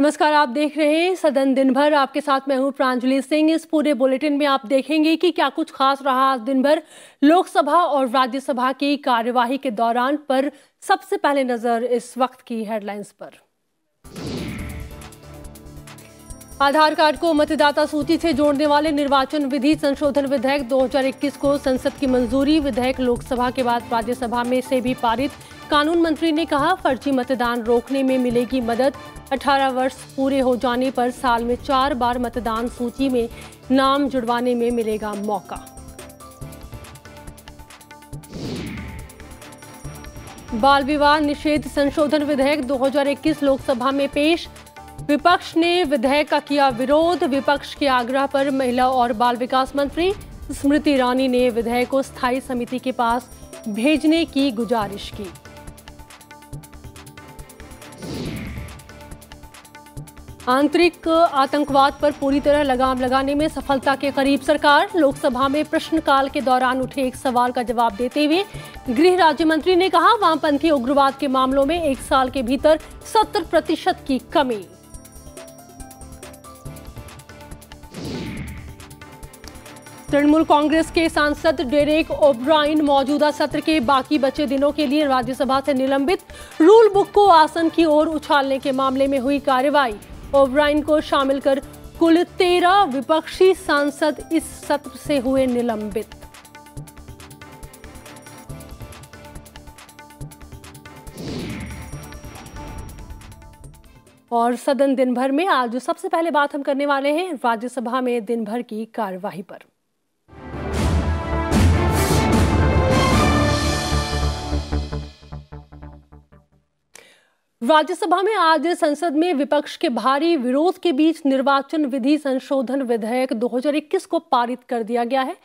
नमस्कार, आप देख रहे हैं सदन दिन भर। आपके साथ मैं हूं प्रांजलि सिंह। इस पूरे बुलेटिन में आप देखेंगे कि क्या कुछ खास रहा आज दिन भर लोकसभा और राज्यसभा की कार्यवाही के दौरान। पर सबसे पहले नजर इस वक्त की हेडलाइंस पर। आधार कार्ड को मतदाता सूची से जोड़ने वाले निर्वाचन विधि संशोधन विधेयक 2021 को संसद की मंजूरी। विधेयक लोकसभा के बाद राज्यसभा में से भी पारित। कानून मंत्री ने कहा, फर्जी मतदान रोकने में मिलेगी मदद। 18 वर्ष पूरे हो जाने पर साल में 4 बार मतदान सूची में नाम जुड़वाने में मिलेगा मौका। बाल विवाह निषेध संशोधन विधेयक 2021 लोकसभा में पेश। विपक्ष ने विधेयक का किया विरोध। विपक्ष के आग्रह पर महिला और बाल विकास मंत्री स्मृति ईरानी ने विधेयक को स्थायी समिति के पास भेजने की गुजारिश की। आंतरिक आतंकवाद पर पूरी तरह लगाम लगाने में सफलता के करीब सरकार। लोकसभा में प्रश्नकाल के दौरान उठे एक सवाल का जवाब देते हुए गृह राज्य मंत्री ने कहा, वामपंथी उग्रवाद के मामलों में 1 साल के भीतर 70% की कमी। तृणमूल कांग्रेस के सांसद डेरेक ओब्रायन मौजूदा सत्र के बाकी बचे दिनों के लिए राज्यसभा से निलंबित। रूल बुक को आसन की ओर उछालने के मामले में हुई कार्रवाई। ओब्रायन को शामिल कर कुल 13 विपक्षी सांसद इस सत्र से हुए निलंबित। और सदन दिन भर में आज सबसे पहले बात हम करने वाले हैं राज्यसभा में दिन भर की कार्यवाही पर। राज्यसभा में आज संसद में विपक्ष के भारी विरोध के बीच निर्वाचन विधि संशोधन विधेयक 2021 को पारित कर दिया गया है।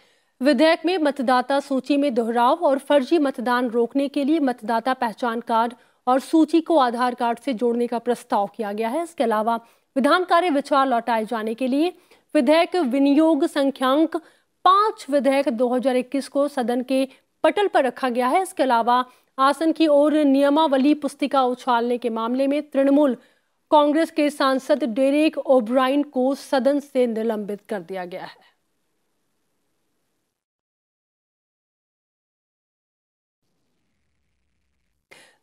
विधेयक में मतदाता सूची में दोहराव और फर्जी मतदान रोकने के लिए मतदाता पहचान कार्ड और सूची को आधार कार्ड से जोड़ने का प्रस्ताव किया गया है। इसके अलावा विधान कार्य विचार लौटाए जाने के लिए विधेयक विनियोग संख्यांक 5 विधेयक 2021 को सदन के पटल पर रखा गया है। इसके अलावा आसन की ओर नियमावली पुस्तिका उछालने के मामले में तृणमूल कांग्रेस के सांसद डेरेक ओब्रायन को सदन से निलंबित कर दिया गया है।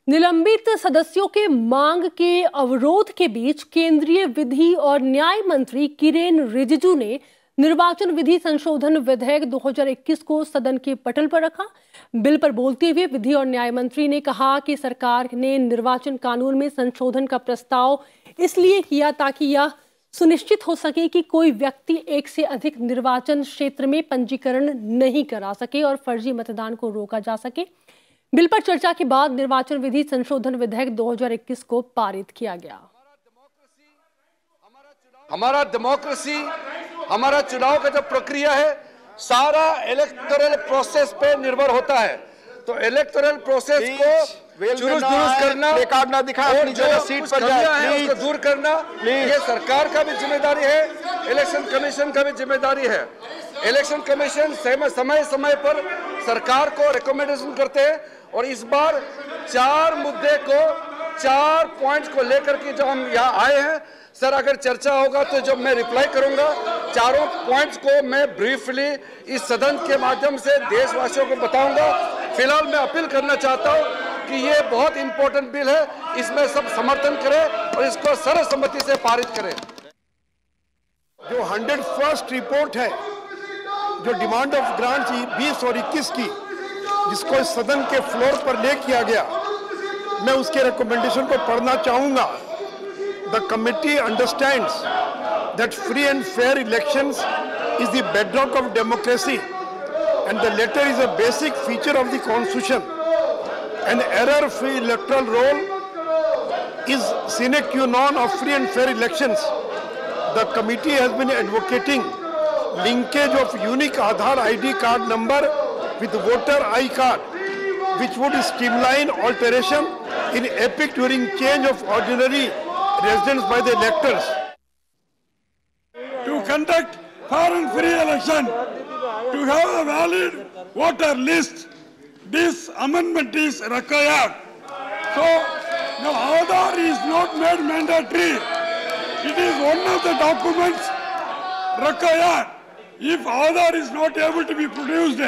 निलंबित सदस्यों के मांग के अवरोध के बीच केंद्रीय विधि और न्याय मंत्री किरेन रिजिजू ने निर्वाचन विधि संशोधन विधेयक 2021 को सदन के पटल पर रखा। बिल पर बोलते हुए विधि और न्याय मंत्री ने कहा कि सरकार ने निर्वाचन कानून में संशोधन का प्रस्ताव इसलिए किया ताकि यह सुनिश्चित हो सके कि कोई व्यक्ति एक से अधिक निर्वाचन क्षेत्र में पंजीकरण नहीं करा सके और फर्जी मतदान को रोका जा सके। बिल पर चर्चा के बाद निर्वाचन विधि संशोधन विधेयक 2021 को पारित किया गया। हमारा डेमोक्रेसी, हमारा चुनाव का जो प्रक्रिया है सारा इलेक्टोरल प्रोसेस पे निर्भर होता है। तो इलेक्टोरल प्रोसेस को जुलूस करना, ना दिखा अपनी जगह सीट पर जाए, उसको दूर करना, ये सरकार का भी जिम्मेदारी है, इलेक्शन कमीशन का भी जिम्मेदारी है। इलेक्शन कमीशन समय समय पर सरकार को रिकमेंडेशन करते हैं और इस बार 4 मुद्दे को 4 पॉइंट्स को लेकर के जो हम यहाँ आए हैं, सर अगर चर्चा होगा तो जब मैं रिप्लाई करूंगा, चारों पॉइंट्स को मैं ब्रीफली इस सदन के माध्यम से देशवासियों को बताऊंगा। फिलहाल मैं अपील करना चाहता हूं कि ये बहुत इंपॉर्टेंट बिल है, इसमें सब समर्थन करें और इसको सर्वसम्मति से पारित करें। जो 101st रिपोर्ट है, जो डिमांड ऑफ ग्रांट 20 और 21 की, जिसको इस सदन के फ्लोर पर ले किया गया, मैं उसके रिकमेंडेशन को पढ़ना चाहूंगा। The committee understands that free and fair elections is the bedrock of democracy and the latter is a basic feature of the constitution. An error-free electoral roll is sine qua non of free and fair elections. The committee has been advocating linkage of unique Aadhaar ID card number with voter ID card, which would streamline alteration in epic during change of ordinary residents by the electors. To conduct fair and free election, to have a valid voter list, this amendment is required. So, the Aadhaar is not made mandatory. is one of the documents required. If Aadhaar is not able to be produced,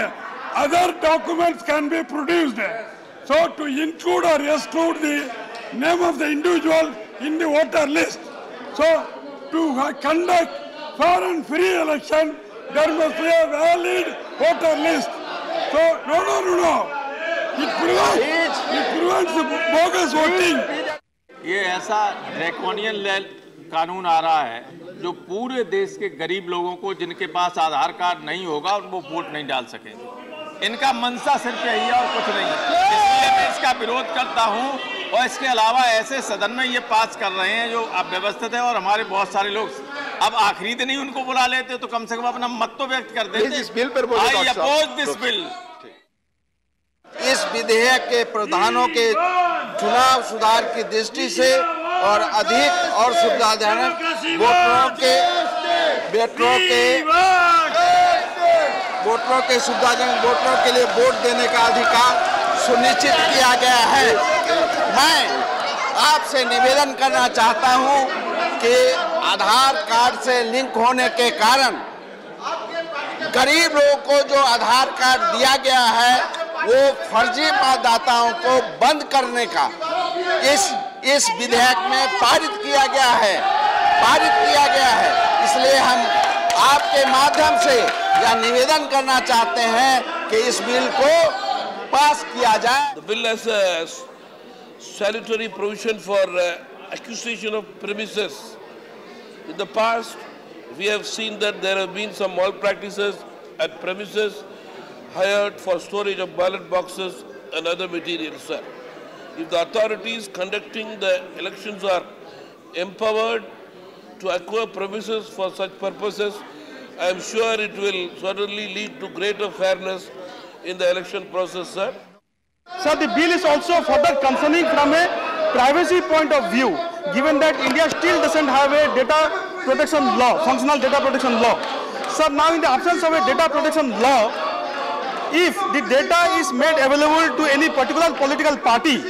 other documents can be produced. So to include or exclude the name of the individual in the voter list. So to conduct fair and free election, there must be a valid voter list. So no. It prevents bogus voting. ये ऐसा draconian कानून आ रहा है जो पूरे देश के गरीब लोगों को, जिनके पास आधार कार्ड नहीं होगा, वो वोट नहीं डाल सकेंगे। इनका मंशा सिर्फ यही है और कुछ नहीं है। इसलिए मैं इसका विरोध करता हूं। और इसके अलावा ऐसे सदन में ये पास कर रहे हैं जो अव्यवस्थित है, और हमारे बहुत सारे लोग अब आखिरी दिन ही उनको बुला लेते तो कम से कम अपना मत तो व्यक्त कर देते। इस बिल पर आई अपोज दिस बिल। इस विधेयक के प्रावधानों के चुनाव सुधार की दृष्टि से और अधिक और सुविधाजनक वोटरों के सुविधाजनक वोटरों के लिए वोट देने का अधिकार सुनिश्चित किया गया है। मैं आपसे निवेदन करना चाहता हूं कि आधार कार्ड से लिंक होने के कारण गरीब लोगों को जो आधार कार्ड दिया गया है वो फर्जी मतदाताओं को बंद करने का इस विधेयक में पारित किया गया है। इसलिए हम आपके माध्यम से यह निवेदन करना चाहते हैं कि इस बिल को पास किया जाए। The bill has a salutary provision for acquisition of premises. In the past, we have seen that there have been some malpractices at premises hired for storage of ballot boxes and other materials, sir. If the authorities conducting the elections are empowered to acquire premises for such purposes, I am sure it will certainly lead to greater fairness in the election process, sir. Sir, the bill is also further concerning from a privacy point of view, given that India still doesn't have a data protection law, functional data protection law. Sir, now in the absence of a data protection law, if the data is made available to any particular political party,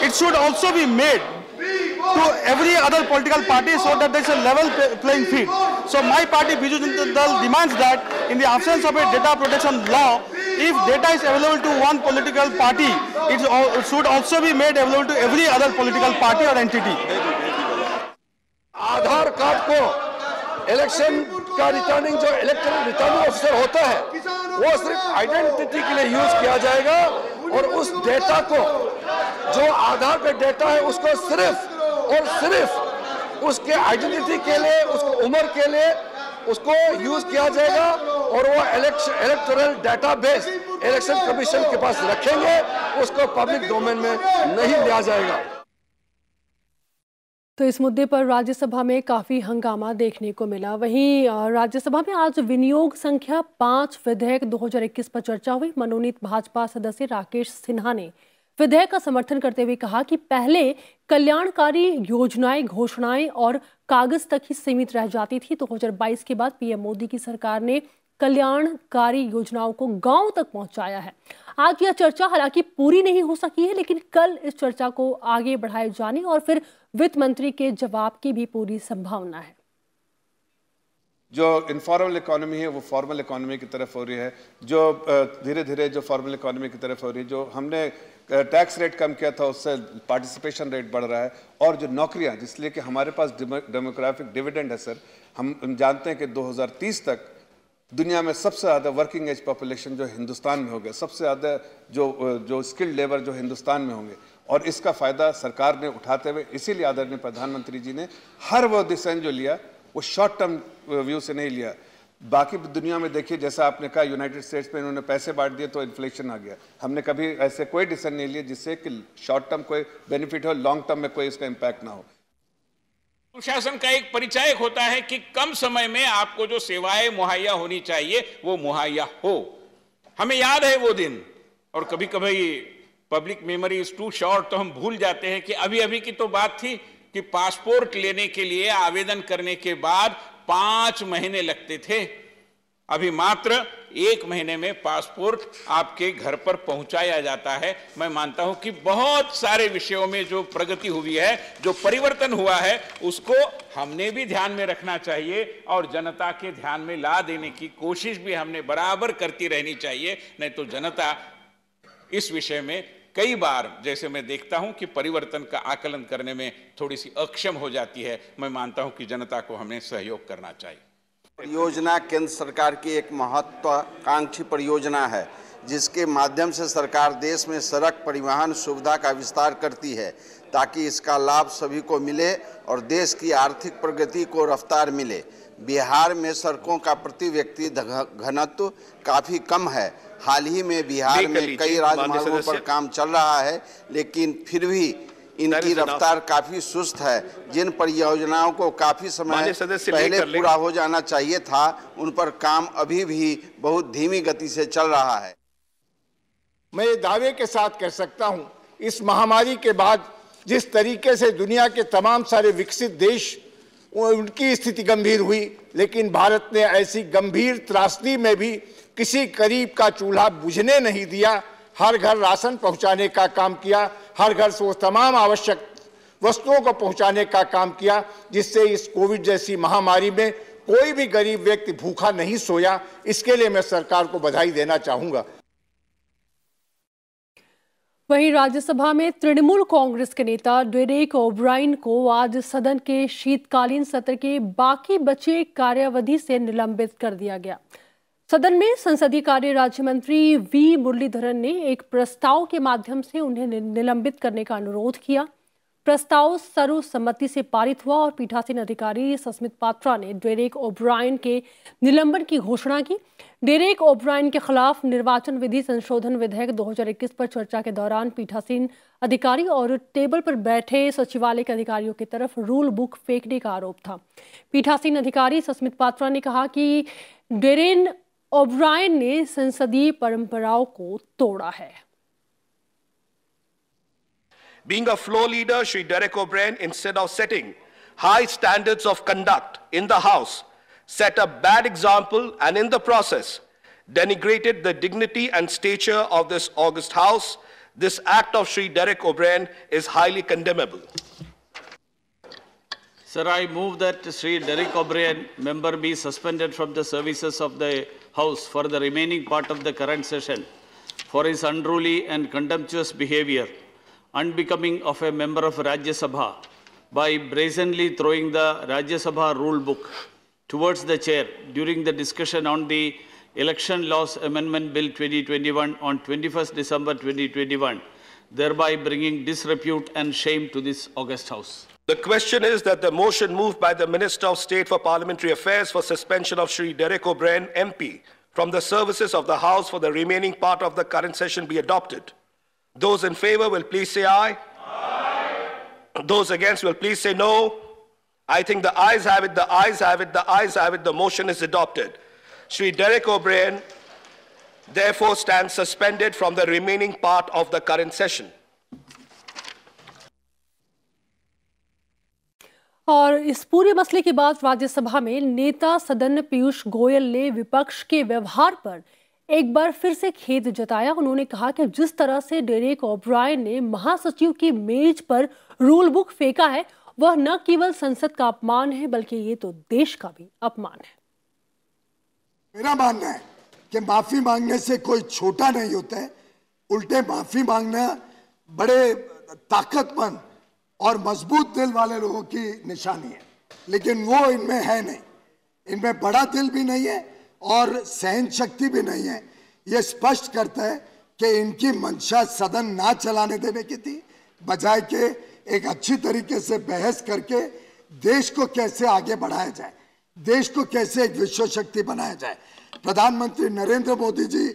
it should also be made to every other political party so that there is a level playing field. So my party Biju Janata Dal demands that in the absence of a data protection law, if data is available to one political party, it should also be made available to every other political party or entity. Aadhaar card को election का returning जो electoral returning officer होता है वो सिर्फ identity के लिए use किया जाएगा, और उस डेटा को जो आधार पे डेटा है उसको सिर्फ और सिर्फ उसके आइडेंटिटी के लिए, उसको उम्र के लिए उसको यूज किया जाएगा, और वो इलेक्टोरल डेटाबेस इलेक्शन कमीशन के पास रखेंगे, उसको पब्लिक डोमेन में नहीं लिया जाएगा। तो इस मुद्दे पर राज्यसभा में काफ़ी हंगामा देखने को मिला। वहीं राज्यसभा में आज विनियोग संख्या 5 विधेयक 2021 पर चर्चा हुई। मनोनीत भाजपा सदस्य राकेश सिन्हा ने विधेयक का समर्थन करते हुए कहा कि पहले कल्याणकारी योजनाएं, घोषणाएं और कागज तक ही सीमित रह जाती थी। 2022 के बाद पीएम मोदी की सरकार ने कल्याणकारी योजनाओं को गांव तक पहुंचाया है। आज यह चर्चा हालांकि पूरी नहीं हो सकी है, लेकिन कल इस चर्चा को आगे बढ़ाए जाने और फिर वित्त मंत्री के जवाब की भी पूरी संभावना है। जो इनफॉर्मल इकोनॉमी है वो फॉर्मल इकोनॉमी की तरफ हो रही है, जो धीरे धीरे जो फॉर्मल इकोनॉमी की तरफ हो रही है, जो हमने टैक्स रेट कम किया था उससे पार्टिसिपेशन रेट बढ़ रहा है, और जो नौकरियां, जिसलिए कि हमारे पास डेमोग्राफिक डिविडेंड है सर। हम जानते हैं कि 2030 तक दुनिया में सबसे ज़्यादा वर्किंग एज पॉपुलेशन जो हिंदुस्तान में होगा, सबसे ज़्यादा जो स्किल्ड लेबर जो हिंदुस्तान में होंगे, और इसका फ़ायदा सरकार ने उठाते हुए इसीलिए आदरणीय प्रधानमंत्री जी ने हर वो डिसीजन जो लिया वो शॉर्ट टर्म व्यू से नहीं लिया। बाकी दुनिया में देखिए, जैसा आपने कहा यूनाइटेड स्टेट्स में इन्होंने पैसे बांट दिए तो इन्फ्लेशन आ गया। हमने कभी ऐसे कोई डिसीजन नहीं लिया जिससे कि शॉर्ट टर्म कोई बेनिफिट हो, लॉन्ग टर्म में कोई इसका इम्पैक्ट ना हो। सुशासन का एक परिचायक होता है कि कम समय में आपको जो सेवाएं मुहैया होनी चाहिए वो मुहैया हो। हमें याद है वो दिन, और कभी कभी public memory is too short, तो हम भूल जाते हैं कि अभी अभी की तो बात थी कि पासपोर्ट लेने के लिए आवेदन करने के बाद 5 महीने लगते थे। अभी मात्र 1 महीने में पासपोर्ट आपके घर पर पहुंचाया जाता है। मैं मानता हूं कि बहुत सारे विषयों में जो प्रगति हुई है, जो परिवर्तन हुआ है, उसको हमने भी ध्यान में रखना चाहिए और जनता के ध्यान में ला देने की कोशिश भी हमने बराबर करती रहनी चाहिए। नहीं तो जनता इस विषय में कई बार, जैसे मैं देखता हूं कि परिवर्तन का आकलन करने में थोड़ी सी अक्षम हो जाती है। मैं मानता हूं कि जनता को हमें सहयोग करना चाहिए। परियोजना केंद्र सरकार की एक महत्वाकांक्षी परियोजना है, जिसके माध्यम से सरकार देश में सड़क परिवहन सुविधा का विस्तार करती है ताकि इसका लाभ सभी को मिले और देश की आर्थिक प्रगति को रफ्तार मिले। बिहार में सड़कों का प्रति व्यक्ति घनत्व काफ़ी कम है। हाल ही में बिहार में कई राजमार्गों पर काम चल रहा है, लेकिन फिर भी इनकी रफ्तार काफी सुस्त है। जिन परियोजनाओं को काफी समय पहले पूरा हो जाना चाहिए था, उन पर काम अभी भी बहुत धीमी गति से चल रहा है। मैं ये दावे के साथ कह सकता हूं, इस महामारी के बाद जिस तरीके से दुनिया के तमाम सारे विकसित देश उनकी स्थिति गंभीर हुई, लेकिन भारत ने ऐसी गंभीर त्रासदी में भी किसी गरीब का चूल्हा बुझने नहीं दिया। हर घर राशन पहुंचाने का काम किया, हर घर से वो तमाम आवश्यक वस्तुओं को पहुंचाने का काम किया, जिससे इस कोविड जैसी महामारी में कोई भी गरीब व्यक्ति भूखा नहीं सोया। इसके लिए मैं सरकार को बधाई देना चाहूंगा। वहीं राज्यसभा में तृणमूल कांग्रेस के नेता डेरेक ओब्रायन को आज सदन के शीतकालीन सत्र के बाकी बचे कार्यावधि से निलंबित कर दिया गया। सदन में संसदीय कार्य राज्य मंत्री वी मुरलीधरन ने एक प्रस्ताव के माध्यम से उन्हें निलंबित करने का अनुरोध किया। प्रस्ताव सर्वसम्मति से पारित हुआ और पीठासीन अधिकारी सस्मित पात्रा ने डेरेक ओब्रायन के निलंबन की घोषणा की। डेरेक ओब्रायन के खिलाफ निर्वाचन विधि संशोधन विधेयक 2021 पर चर्चा के दौरान पीठासीन अधिकारी और टेबल पर बैठे सचिवालय के अधिकारियों की तरफ रूल बुक फेंकने का आरोप था। पीठासीन अधिकारी सस्मित पात्रा ने कहा कि डेरेक ओब्रायन ने संसदीय परंपराओं को तोड़ा है। Being a floor leader, Shri Derek O'Brien, instead of setting high standards of conduct in the House, set a bad example and in the process denigrated the dignity and stature of this august House. This act of Shri Derek O'Brien is highly condemnable. Sir, I move that Shri Derek O'Brien, member, be suspended from the services of the House for the remaining part of the current session for his unruly and contemptuous behavior, unbecoming of a member of Rajya Sabha, by brazenly throwing the Rajya Sabha rule book towards the chair during the discussion on the Election Laws Amendment Bill 2021 on 21st December 2021, thereby bringing disrepute and shame to this august House. The question is that the motion moved by the Minister of State for Parliamentary Affairs for suspension of Shri Derek O'Brien, MP, from the services of the House for the remaining part of the current session be adopted. Those in favor will please say aye. Aye. Those against will please say no. I think the ayes have it, the ayes have it, the ayes have it. The motion is adopted. Shri Derek O'Brien therefore stands suspended from the remaining part of the current session. और इस पूरे मसले के बाद राज्यसभा में नेता सदन पीयूष गोयल ने विपक्ष के व्यवहार पर एक बार फिर से खेद जताया। उन्होंने कहा कि जिस तरह से डेरेक ओब्रायन ने महासचिव की मेज पर रूल बुक फेंका है, वह न केवल संसद का अपमान है, बल्कि ये तो देश का भी अपमान है। मेरा मानना है कि माफी मांगने से कोई छोटा नहीं होता है, उल्टे माफी मांगना बड़े ताकतमंद और मजबूत दिल वाले लोगों की निशानी है, लेकिन वो इनमें है नहीं। इनमें बड़ा दिल भी नहीं है और सहन शक्ति भी नहीं है। ये स्पष्ट करता है कि इनकी मंशा सदन ना चलाने देने की थी, बजाय के एक अच्छी तरीके से बहस करके देश को कैसे आगे बढ़ाया जाए, देश को कैसे एक विश्व शक्ति बनाया जाए। प्रधानमंत्री नरेंद्र मोदी जी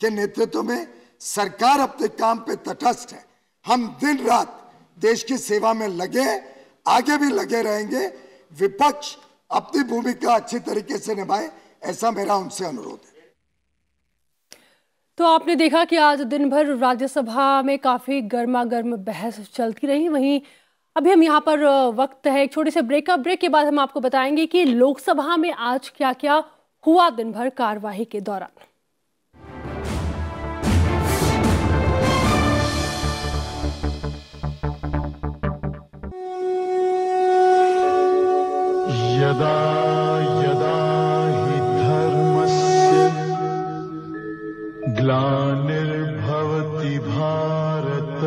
के नेतृत्व में सरकार अपने काम पे तटस्थ है। हम दिन रात देश की सेवा में लगे, आगे भी लगे रहेंगे। विपक्ष अपनी भूमिका अच्छी तरीके से निभाए, ऐसा मेरा उनसे अनुरोध है। तो आपने देखा कि आज दिन भर राज्यसभा में काफी गर्मा गर्म बहस चलती रही। वहीं अभी हम यहाँ पर वक्त है एक छोटे से ब्रेक का। ब्रेक के बाद हम आपको बताएंगे कि लोकसभा में आज क्या क्या हुआ दिन भर कार्यवाही के दौरान। यदा यदा हि धर्मस्य ग्लानिर्भवति Bharat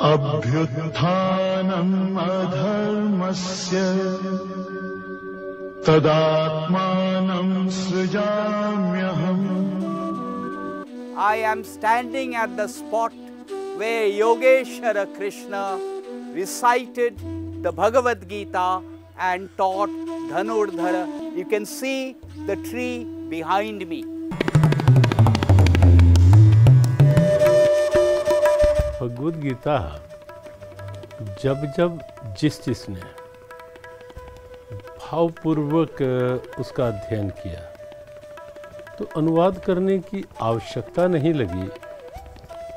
अभ्युत्थानम् अधर्मस्य तदात्मानं सृजाम्यहम्। I am standing at the spot where Yogeshwara Krishna recited the Bhagavad Gita and taught Dhanurdhara. You can see the tree behind me. Bhagavad Gita जब जिसने भावपूर्वक उसका अध्ययन किया तो अनुवाद करने की आवश्यकता नहीं लगी,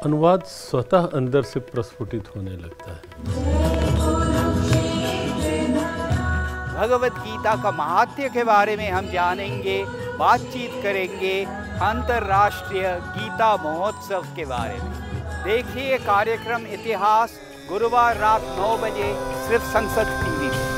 अनुवाद स्वतः अंदर से प्रस्फुटित होने लगता है। भगवद गीता का महात्म्य के बारे में हम जानेंगे, बातचीत करेंगे अंतर्राष्ट्रीय गीता महोत्सव के बारे में। देखिए कार्यक्रम इतिहास गुरुवार रात 9 बजे सिर्फ संसद टीवी पर।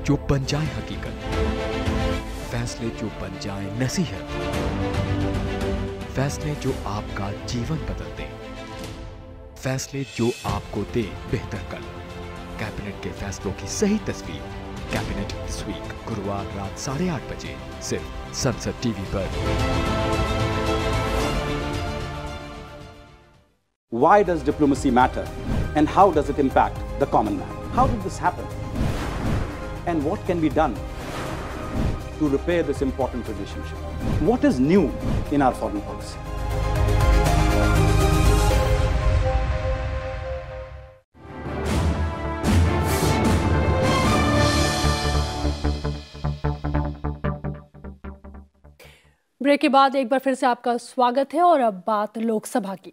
जो बन जाए हकीकत, फैसले जो बन जाए नसीहत, फैसले जो आपका जीवन बदल दे, फैसले जो आपको दे बेहतर कल। कैबिनेट के फैसलों की सही तस्वीर कैबिनेट दिस वीक गुरुवार रात 8:30 बजे सिर्फ संसद टीवी पर। Why does diplomacy matter and how does it impact the common man? How did this happen? And what can be done to repair this important relationship? What is new in our foreign policy? Break के बाद एक बार फिर से आपका स्वागत है और अब बात लोकसभा की।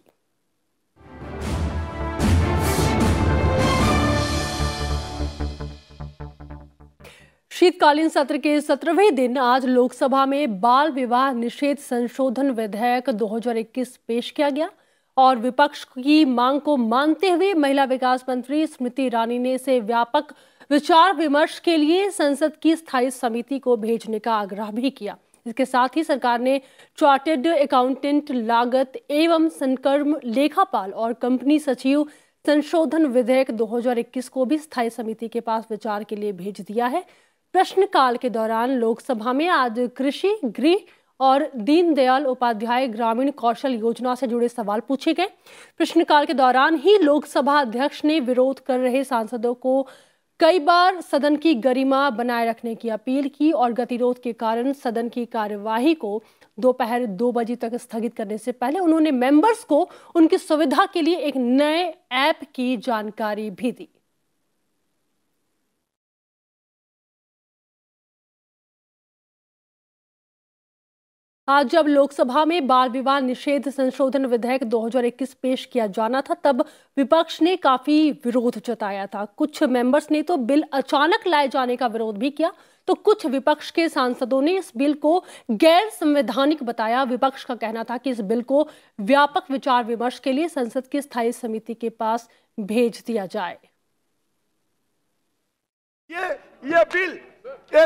शीतकालीन सत्र के 17वें दिन आज लोकसभा में बाल विवाह निषेध संशोधन विधेयक 2021 पेश किया गया और विपक्ष की मांग को मानते हुए महिला विकास मंत्री स्मृति ईरानी ने इसे व्यापक विचार विमर्श के लिए संसद की स्थायी समिति को भेजने का आग्रह भी किया। इसके साथ ही सरकार ने चार्टर्ड अकाउंटेंट, लागत एवं संकर्म लेखापाल और कंपनी सचिव संशोधन विधेयक 2021 को भी स्थायी समिति के पास विचार के लिए भेज दिया है। प्रश्नकाल के दौरान लोकसभा में आज कृषि, गृह और दीनदयाल उपाध्याय ग्रामीण कौशल योजना से जुड़े सवाल पूछे गए। प्रश्नकाल के दौरान ही लोकसभा अध्यक्ष ने विरोध कर रहे सांसदों को कई बार सदन की गरिमा बनाए रखने की अपील की और गतिरोध के कारण सदन की कार्यवाही को दोपहर 2 बजे तक स्थगित करने से पहले उन्होंने मेंबर्स को उनकी सुविधा के लिए एक नए ऐप की जानकारी भी दी। आज जब लोकसभा में बाल विवाह निषेध संशोधन विधेयक 2021 पेश किया जाना था तब विपक्ष ने काफी विरोध जताया था। कुछ मेंबर्स ने तो बिल अचानक लाए जाने का विरोध भी किया, तो कुछ विपक्ष के सांसदों ने इस बिल को गैर संवैधानिक बताया। विपक्ष का कहना था कि इस बिल को व्यापक विचार विमर्श के लिए संसद की स्थायी समिति के पास भेज दिया जाए। ये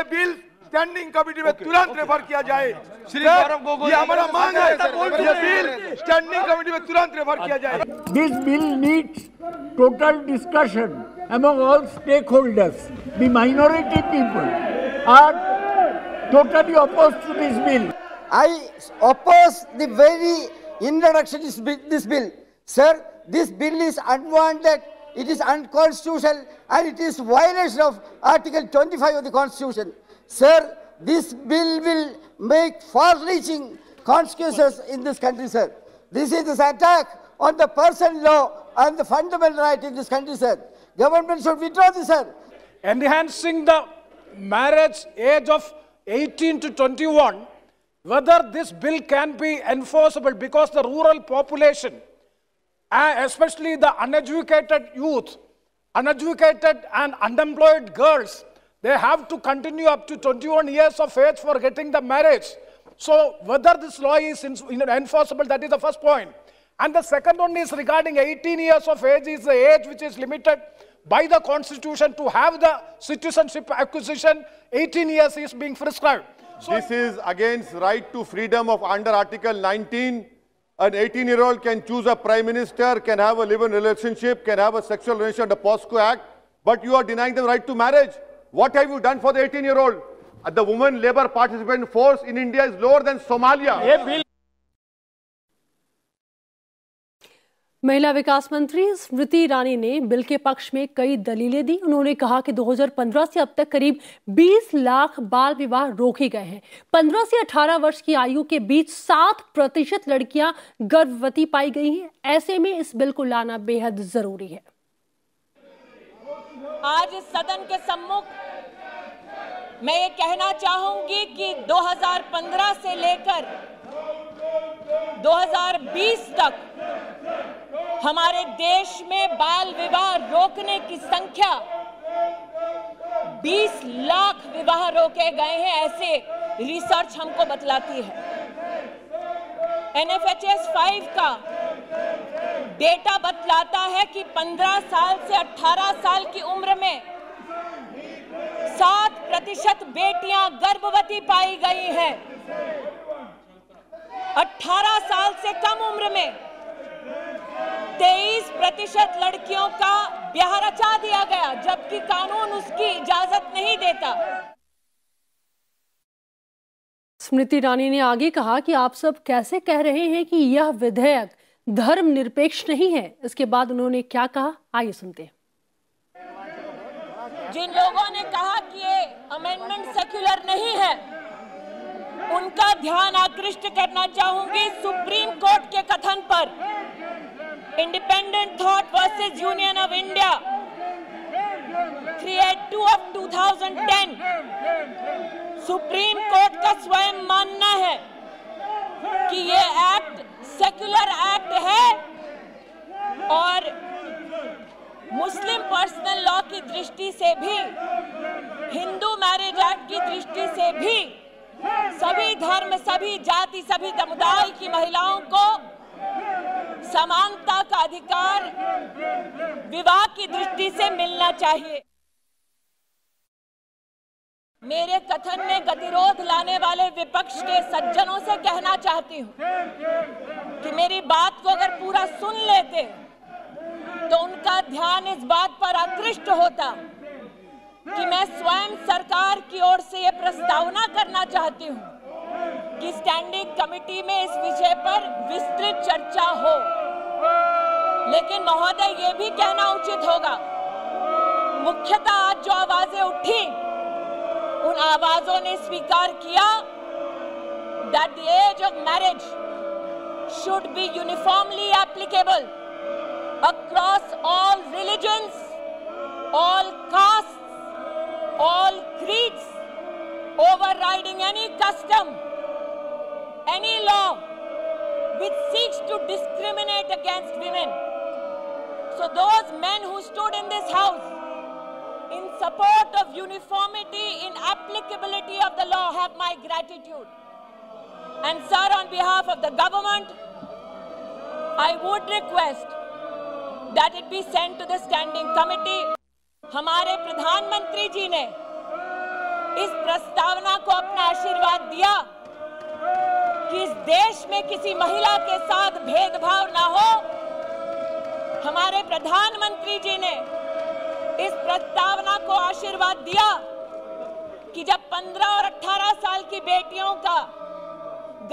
बिल स्टैंडिंग कमेटी में तुरंत रेफर किया जाए। ये हमारा मांग है, ये बिल स्टैंडिंग कमेटी में तुरंत रेफर किया जाए। This bill needs total discussion among all stakeholders. The minority people are totally opposed to this bill. I oppose the very introduction of this bill. Sir, this bill is unwanted, it is unconstitutional and it is violation of Article 25 of the Constitution. Sir, this bill will make far-reaching consequences in this country, sir. This is this attack on the personal law and the fundamental right in this country, sir. Government should withdraw this, sir. Enhancing the marriage age of 18 to 21, whether this bill can be enforceable, because the rural population, especially the uneducated youth, uneducated and unemployed girls, they have to continue up to 21 years of age for getting the marriage. So whether this law is enforceable, that is the first point. And the second one is regarding 18 years of age is the age which is limited by the constitution to have the citizenship acquisition. 18 years is being prescribed. So this is against right to freedom of under Article 19. An 18-year-old can choose a prime minister, can have a live-in relationship, can have a sexual relation under POSCO Act, but you are denying them right to marriage. What have you done for the 18-year-old? The women labor participant force in India is lower than Somalia. महिला विकास मंत्री स्मृति ईरानी ने bill के पक्ष में कई दलीलें दी। उन्होंने कहा कि 2015 से अब तक करीब 20 लाख बाल विवाह रोके गए हैं। 15 से 18 वर्ष की आयु के बीच 7% लड़कियां गर्भवती पाई गई हैं। ऐसे में इस बिल को लाना बेहद जरूरी है। आज इस सदन के सम्मुख मैं ये कहना चाहूंगी कि 2015 से लेकर 2020 तक हमारे देश में बाल विवाह रोकने की संख्या 20 लाख विवाह रोके गए हैं, ऐसे रिसर्च हमको बतलाती है। NFHS 5 का डेटा बतलाता है कि 15 साल से 18 साल की उम्र में 7% बेटियां गर्भवती पाई गई हैं। 18 साल से कम उम्र में 23% लड़कियों का ब्याह रचा दिया गया, जबकि कानून उसकी इजाजत नहीं देता। स्मृति ईरानी ने आगे कहा कि आप सब कैसे कह रहे हैं कि यह विधेयक धर्मनिरपेक्ष नहीं है। इसके बाद उन्होंने क्या कहा, आइए सुनते हैं। जिन लोगों ने कहा कि ये अमेंडमेंट सेक्युलर नहीं है, उनका ध्यान आकृष्ट करना चाहूंगी सुप्रीम कोर्ट के कथन पर। Independent thought versus union of India 382 of 2010, supreme court का स्वयं मानना है कि ये एक्ट सेक्युलर एक्ट है और मुस्लिम पर्सनल लॉ की दृष्टि से भी, हिंदू मैरिज एक्ट की दृष्टि से भी सभी धर्म, सभी जाति, सभी समुदाय की महिलाओं को समानता का अधिकार विवाह की दृष्टि से मिलना चाहिए। मेरे कथन में गतिरोध लाने वाले विपक्ष के सज्जनों से कहना चाहती हूं कि मेरी बात को अगर पूरा सुन लेते तो उनका ध्यान इस बात पर आकृष्ट होता कि मैं स्वयं सरकार की ओर से यह प्रस्तावना करना चाहती हूं कि स्टैंडिंग कमेटी में इस विषय पर विस्तृत चर्चा हो। लेकिन महोदय, ये भी कहना उचित होगा, मुख्यतः आज जो आवाजें उठी, उन आवाजों ने स्वीकार किया that the age of marriage should be uniformly applicable across all religions, all castes, all creeds, overriding any custom, any law which seeks to discriminate against women. So those men who stood in this house in support of uniformity in applicability of the law have my gratitude. And sir, on behalf of the government, I would request that it be sent to the standing committee. हमारे प्रधानमंत्री जी ने इस प्रस्तावना को अपना आशीर्वाद दिया कि इस देश में किसी महिला के साथ भेदभाव ना हो। हमारे प्रधानमंत्री जी ने इस प्रस्तावना को आशीर्वाद दिया कि जब 15 और 18 साल की बेटियों का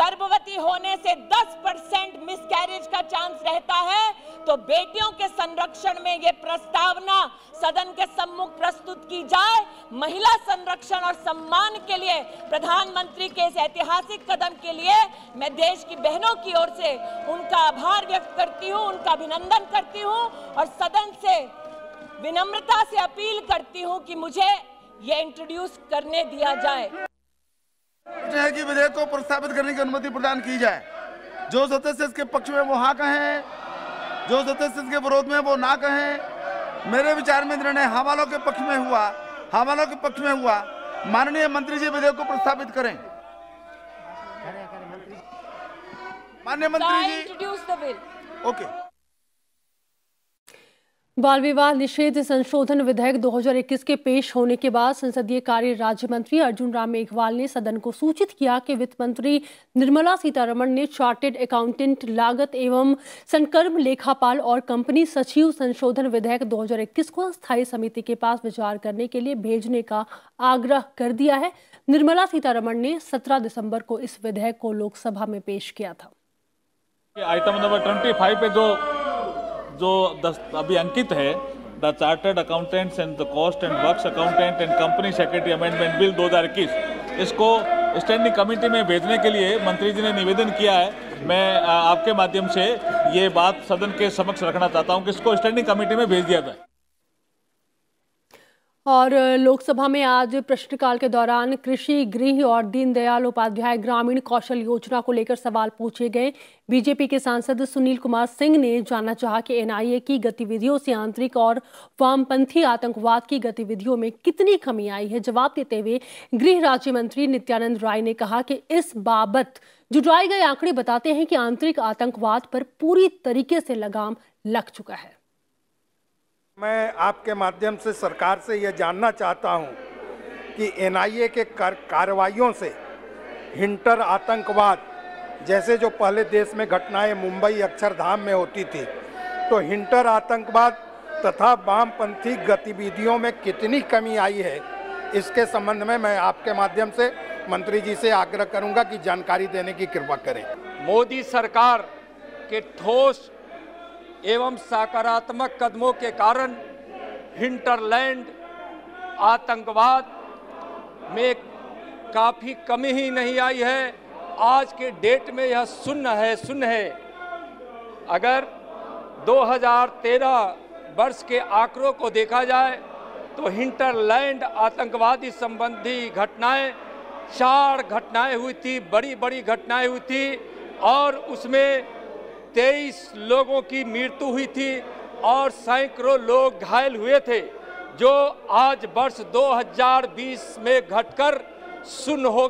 गर्भवती होने से 10% मिसकैरेज का चांस रहता है, तो बेटियों के संरक्षण में ये प्रस्तावना सदन के सम्मुख प्रस्तुत की जाए। महिला संरक्षण और सम्मान के लिए प्रधानमंत्री के इस ऐतिहासिक कदम के लिए मैं देश की बहनों की ओर से उनका आभार व्यक्त करती हूं, उनका अभिनंदन करती हूं और सदन से विनम्रता से अपील करती हूं कि मुझे ये इंट्रोड्यूस करने दिया जाए। है कि विधेयक को प्रस्तावित करने की अनुमति प्रदान की जाए। जो सदस्य इसके पक्ष में वो हाँ कहें, जो सदस्य इसके विरोध में वो ना कहें। मेरे विचार में निर्णय हाँ वालों के पक्ष में हुआ, हाँ वालों के पक्ष में हुआ। माननीय मंत्री जी विधेयक को प्रस्तावित करें। माननीय मंत्री जी, ओके। बाल विवाह निषेध संशोधन विधेयक 2021 के पेश होने के बाद संसदीय कार्य राज्य मंत्री अर्जुन राम मेघवाल ने सदन को सूचित किया कि वित्त मंत्री निर्मला सीतारमण ने चार्टेड अकाउंटेंट, लागत एवं संकर्म लेखापाल और कंपनी सचिव संशोधन विधेयक 2021 को स्थायी समिति के पास विचार करने के लिए भेजने का आग्रह कर दिया है। निर्मला सीतारमण ने 17 दिसंबर को इस विधेयक को लोकसभा में पेश किया था। आइटम नंबर 25 पे जो अभी अंकित है, the chartered accountants and the cost and works accountant and company secretary amendment bill 2021, इसको स्टैंडिंग कमेटी में भेजने के लिए मंत्री जी ने निवेदन किया है। मैं आपके माध्यम से ये बात सदन के समक्ष रखना चाहता हूं कि इसको स्टैंडिंग कमेटी में भेज दिया जाए। और लोकसभा में आज प्रश्नकाल के दौरान कृषि, गृह और दीनदयाल उपाध्याय ग्रामीण कौशल योजना को लेकर सवाल पूछे गए। बीजेपी के सांसद सुनील कुमार सिंह ने जानना चाहा कि एनआईए की गतिविधियों से आंतरिक और वामपंथी आतंकवाद की गतिविधियों में कितनी कमी आई है। जवाब देते हुए गृह राज्य मंत्री नित्यानंद राय ने कहा कि इस बाबत जुटाए गए आंकड़े बताते हैं कि आंतरिक आतंकवाद पर पूरी तरीके से लगाम लग चुका है। मैं आपके माध्यम से सरकार से यह जानना चाहता हूं कि एनआईए के कार्रवाइयों से हिंटर आतंकवाद जैसे जो पहले देश में घटनाएं मुंबई अक्षरधाम में होती थी, तो हिंटर आतंकवाद तथा वामपंथी गतिविधियों में कितनी कमी आई है, इसके संबंध में मैं आपके माध्यम से मंत्री जी से आग्रह करूंगा कि जानकारी देने की कृपा करें। मोदी सरकार के ठोस एवं सकारात्मक कदमों के कारण हिंटरलैंड आतंकवाद में काफ़ी कमी ही नहीं आई है। आज के डेट में यह शून्य है। अगर 2013 वर्ष के आंकड़ों को देखा जाए तो हिंटरलैंड आतंकवादी संबंधी घटनाएं 4 घटनाएं हुई थी, बड़ी घटनाएं हुई थी और उसमें 23 लोगों की मृत्यु हुई थी और सैकड़ों लोग घायल हुए थे, जो आज वर्ष 2020 में घटकर शून्य हो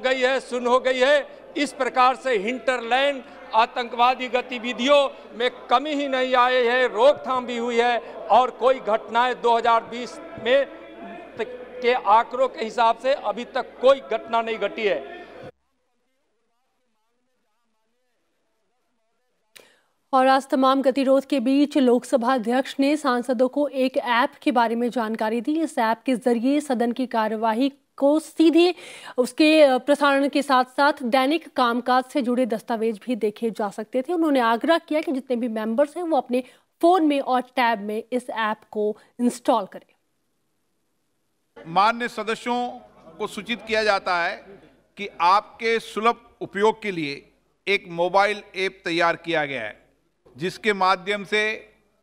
गई है। इस प्रकार से हिंटरलैंड आतंकवादी गतिविधियों में कमी ही नहीं आई है, रोकथाम भी हुई है और कोई घटनाएं 2020 में के आंकड़ों के हिसाब से अभी तक कोई घटना नहीं घटी है। और आज तमाम गतिरोध के बीच लोकसभा अध्यक्ष ने सांसदों को एक ऐप के बारे में जानकारी दी। इस ऐप के जरिए सदन की कार्यवाही को सीधे उसके प्रसारण के साथ साथ दैनिक कामकाज से जुड़े दस्तावेज भी देखे जा सकते थे। उन्होंने आग्रह किया कि जितने भी मेंबर्स हैं वो अपने फोन में और टैब में इस ऐप को इंस्टॉल करें। माननीय सदस्यों को सूचित किया जाता है कि आपके सुलभ उपयोग के लिए एक मोबाइल ऐप तैयार किया गया है, जिसके माध्यम से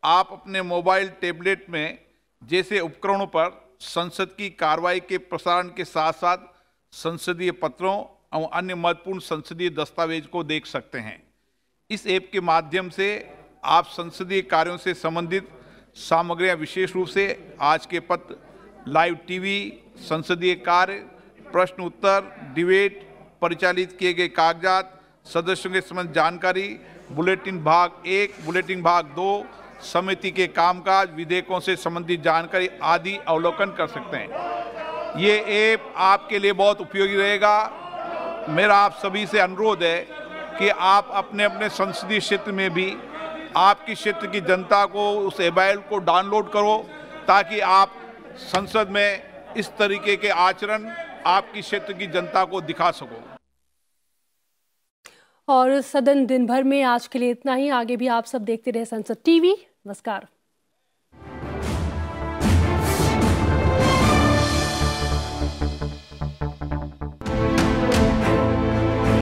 आप अपने मोबाइल टैबलेट में जैसे उपकरणों पर संसद की कार्रवाई के प्रसारण के साथ साथ संसदीय पत्रों और अन्य महत्वपूर्ण संसदीय दस्तावेज को देख सकते हैं। इस ऐप के माध्यम से आप संसदीय कार्यों से संबंधित सामग्रियां, विशेष रूप से आज के पत्र, लाइव टीवी, संसदीय कार्य, प्रश्न उत्तर, डिबेट, परिचालित किए गए कागजात, सदस्यों के संबंध जानकारी, बुलेटिन भाग 1, बुलेटिन भाग 2, समिति के कामकाज, विधेयकों से संबंधित जानकारी आदि अवलोकन कर सकते हैं। ये ऐप आपके लिए बहुत उपयोगी रहेगा। मेरा आप सभी से अनुरोध है कि आप अपने अपने संसदीय क्षेत्र में भी आपकी क्षेत्र की जनता को उस ऐप को डाउनलोड करो, ताकि आप संसद में इस तरीके के आचरण आपकी क्षेत्र की जनता को दिखा सको। और सदन दिन भर में आज के लिए इतना ही। आगे भी आप सब देखते रहे संसद टीवी। नमस्कार।